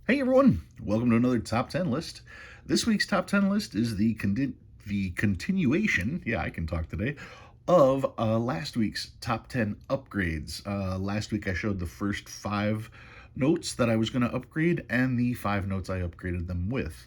Hey everyone, welcome to another top 10 list. This week's top 10 list is the continuation, yeah, I can talk today, of last week's top 10 upgrades. Last week I showed the first 5 notes that I was going to upgrade and the 5 notes I upgraded them with.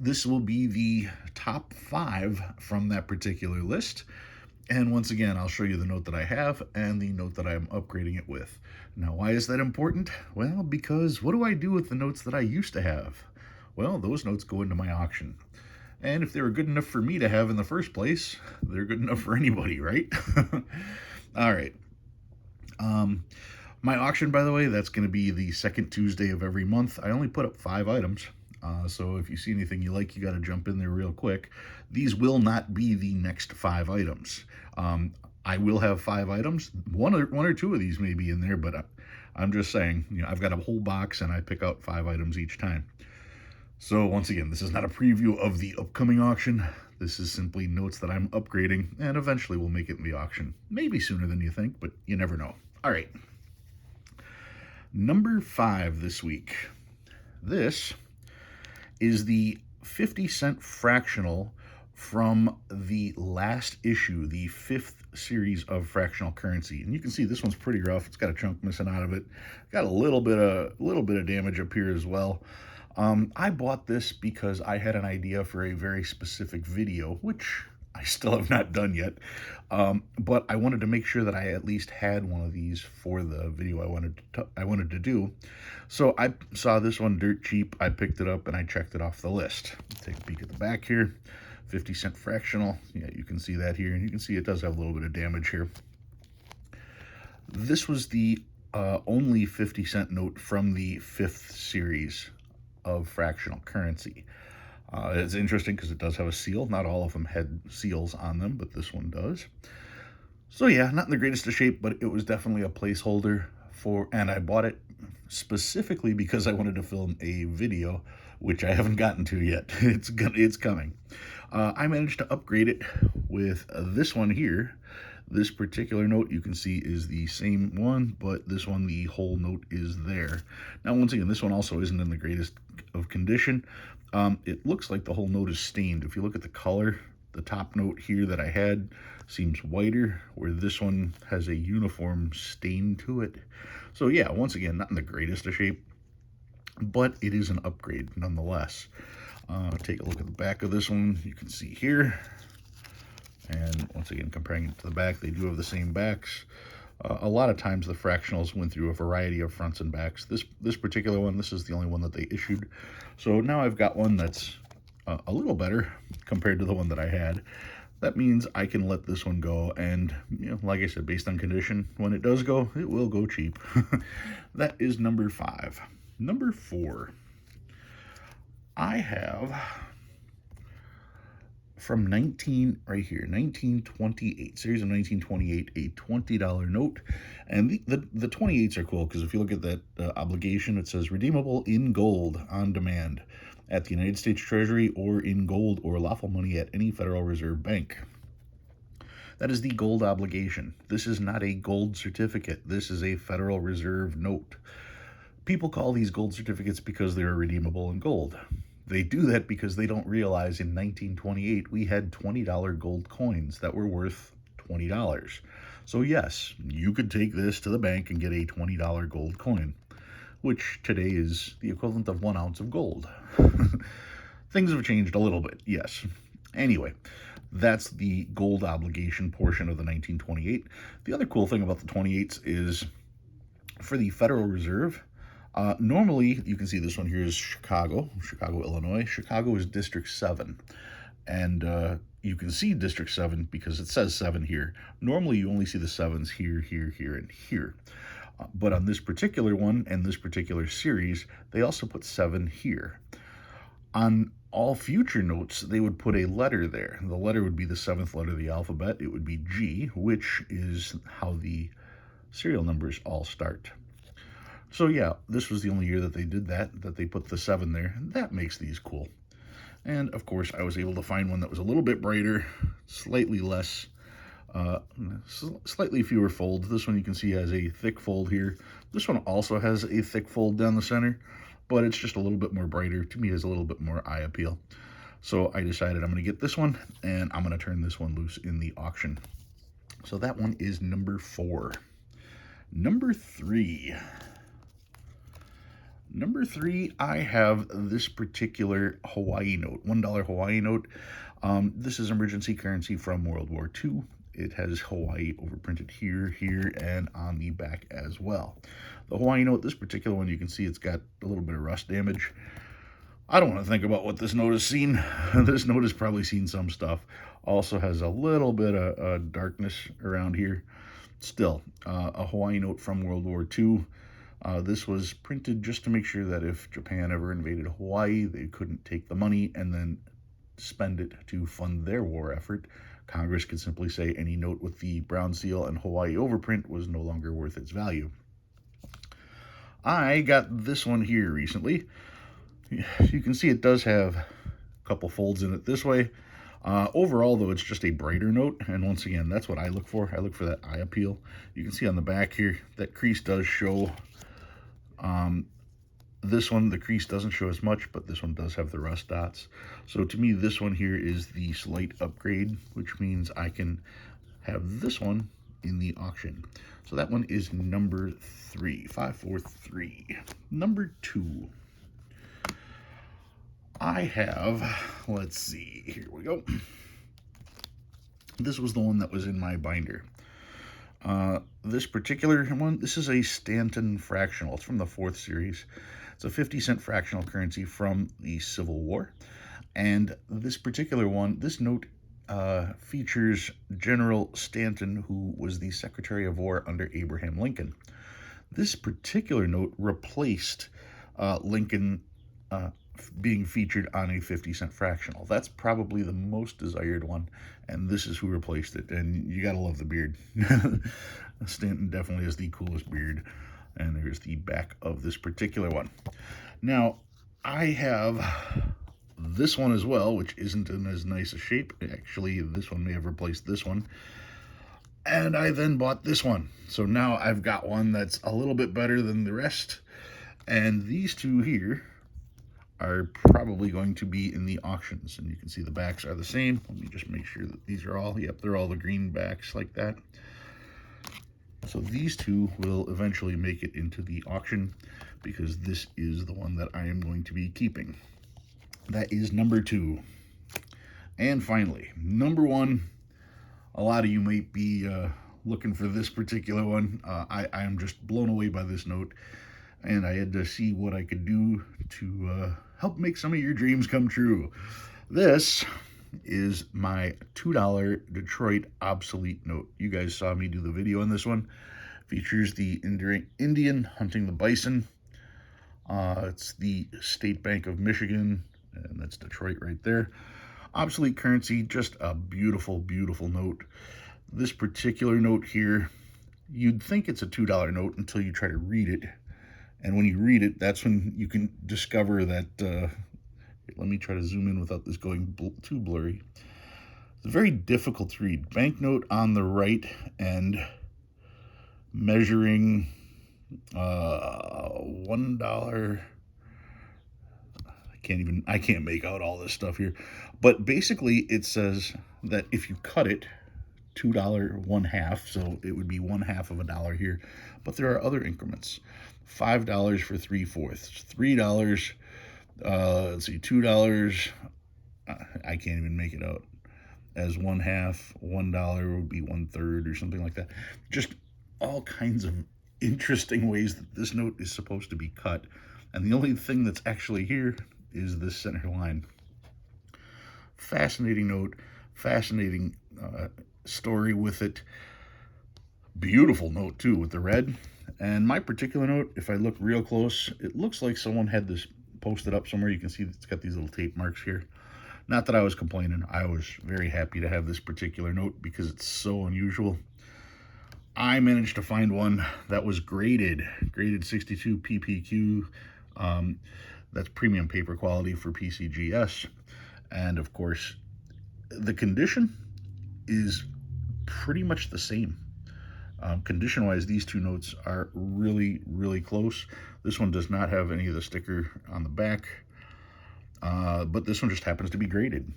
This will be the top 5 from that particular list. And once again, I'll show you the note that I have and the note that I'm upgrading it with. Now, why is that important? Well, because what do I do with the notes that I used to have? Well, those notes go into my auction. And if they were good enough for me to have in the first place, they're good enough for anybody, right? All right. Um, my auction, by the way, that's going to be the second Tuesday of every month. I only put up 5 items. So if you see anything you like, you got to jump in there real quick. These will not be the next 5 items. I will have 5 items. One or two of these may be in there, but I'm just saying, I've got a whole box and I pick out 5 items each time. So once again, this is not a preview of the upcoming auction. This is simply notes that I'm upgrading, and eventually we'll make it in the auction. Maybe sooner than you think, but you never know. All right. Number 5 this week. This is the 50-cent fractional from the last issue, the 5th series of fractional currency. And you can see this one's pretty rough. It's got a chunk missing out of it. Got a little bit of damage up here as well. I bought this because I had an idea for a very specific video, which I still have not done yet. But I wanted to make sure that I at least had one of these for the video I wanted to do. So I saw this one dirt cheap. I picked it up and I checked it off the list. Take a peek at the back here. 50-cent fractional. Yeah, you can see that here, and you can see it does have a little bit of damage here. This was the only 50-cent note from the 5th series of fractional currency. It's interesting because it does have a seal. Not all of them had seals on them, but this one does. So yeah, not in the greatest of shape, but it was definitely a placeholder for, and I bought it specifically because I wanted to film a video, which I haven't gotten to yet. It's coming. I managed to upgrade it with this one here. This particular note you can see is the same one, but this one, the whole note is there. Now, once again, this one also isn't in the greatest of condition. It looks like the whole note is stained. If you look at the color, the top note here that I had seems whiter, where this one has a uniform stain to it. So yeah, once again, not in the greatest of shape, but it is an upgrade nonetheless. Take a look at the back of this one. You can see here. And once again, comparing it to the back, they do have the same backs. A lot of times the fractionals went through a variety of fronts and backs. This particular one, this is the only one that they issued. So now I've got one that's a little better compared to the one that I had. That means I can let this one go, and like I said, based on condition, when it does go, it will go cheap. That is number 5. Number 4, I have from right here, 1928, series of 1928, a $20 note. And the 28s are cool because if you look at that obligation, it says redeemable in gold on demand at the United States Treasury or in gold or lawful money at any Federal Reserve Bank. That is the gold obligation. This is not a gold certificate. This is a Federal Reserve note. People call these gold certificates because they're redeemable in gold. They do that because they don't realize in 1928 we had $20 gold coins that were worth $20. So yes, you could take this to the bank and get a $20 gold coin, which today is the equivalent of 1 ounce of gold. Things have changed a little bit, yes. Anyway, that's the gold obligation portion of the 1928. The other cool thing about the 28s is for the Federal Reserve, normally, you can see this one here is Chicago, Illinois. Chicago is District 7. And you can see District 7 because it says 7 here. Normally, you only see the 7s here, here, here, and here. But on this particular one and this particular series, they also put 7 here. On all future notes, they would put a letter there. The letter would be the 7th letter of the alphabet. It would be G, which is how the serial numbers all start. So yeah, this was the only year that they did that they put the 7 there. That makes these cool. And of course, I was able to find one that was a little bit brighter, slightly less, slightly fewer folds. This one you can see has a thick fold here. This one also has a thick fold down the center. but it's just a little bit more brighter. To me, it has a little bit more eye appeal. So I decided I'm going to get this one, and I'm going to turn this one loose in the auction. So that one is number 4. Number 3. Number 3, I have this particular Hawaii note, $1 Hawaii note. This is emergency currency from World War II. It has Hawaii overprinted here, here, and on the back as well. The Hawaii note, this particular one, you can see it's got a little bit of rust damage. I don't want to think about what this note has seen. This note has probably seen some stuff. Also has a little bit of darkness around here. Still, a Hawaii note from World War II. This was printed just to make sure that if Japan ever invaded Hawaii, they couldn't take the money and then spend it to fund their war effort. Congress could simply say any note with the brown seal and Hawaii overprint was no longer worth its value. I got this one here recently. You can see it does have a couple folds in it this way. Overall, though, it's just a brighter note, and once again, that's what I look for. I look for that eye appeal. You can see on the back here, that crease does show. This one, the crease doesn't show as much, but this one does have the rust dots. So to me, this one here is the slight upgrade, which means I can have this one in the auction. So that one is number 3, 543. Number 2. I have, let's see, here we go. This was the one that was in my binder. This particular one, this is a Stanton fractional. It's from the 4th series. It's a 50-cent fractional currency from the Civil War. And this particular one, this note features General Stanton, who was the Secretary of War under Abraham Lincoln. This particular note replaced Lincoln being featured on a 50-cent fractional. That's probably the most desired one, and this is who replaced it. And you gotta love the beard. Stanton definitely has the coolest beard. And there's the back of this particular one. Now, I have this one as well, which isn't in as nice a shape. Actually, this one may have replaced this one. And I then bought this one. So now I've got one that's a little bit better than the rest. And these two here are probably going to be in the auctions. And you can see the backs are the same. Let me just make sure that these are all, yep, they're all the green backs like that. So these two will eventually make it into the auction because this is the one that I am going to be keeping. That is number 2. And finally, number 1. A lot of you might be looking for this particular one. I am just blown away by this note. And I had to see what I could do to help make some of your dreams come true. This is my $2 Detroit obsolete note. You guys saw me do the video on this one. Features the Indian hunting the bison. It's the State Bank of Michigan, and that's Detroit right there. Obsolete currency, just a beautiful, beautiful note. This particular note here, you'd think it's a $2 note until you try to read it. And when you read it, that's when you can discover that, let me try to zoom in without this going too blurry. It's very difficult to read. Banknote on the right end, measuring $1. I can't make out all this stuff here. But basically it says that if you cut it, $2 1/2, so it would be 1/2 of a dollar here. But there are other increments. $5 for 3/4, $3, let's see, $2, I can't even make it out, as 1/2, $1 would be 1/3 or something like that. Just all kinds of interesting ways that this note is supposed to be cut. And the only thing that's actually here is this center line. Fascinating note, fascinating story with it. Beautiful note too with the red. And my particular note, if I look real close, it looks like someone had this posted up somewhere. You can see it's got these little tape marks here. Not that I was complaining. I was very happy to have this particular note because it's so unusual. I managed to find one that was graded 62 PPQ. That's premium paper quality for PCGS. And of course, the condition is pretty much the same. Condition-wise, these two notes are really, really close. This one does not have any of the sticker on the back, but this one just happens to be graded.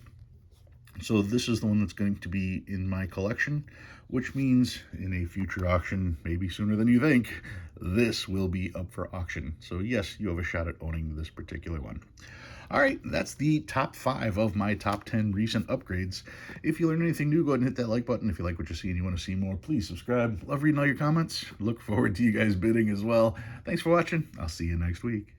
So this is the one that's going to be in my collection, which means in a future auction, maybe sooner than you think, this will be up for auction. So yes, you have a shot at owning this particular one. All right, that's the top 5 of my top 10 recent upgrades. If you learned anything new, go ahead and hit that like button. If you like what you see and you want to see more, please subscribe. Love reading all your comments. Look forward to you guys bidding as well. Thanks for watching. I'll see you next week.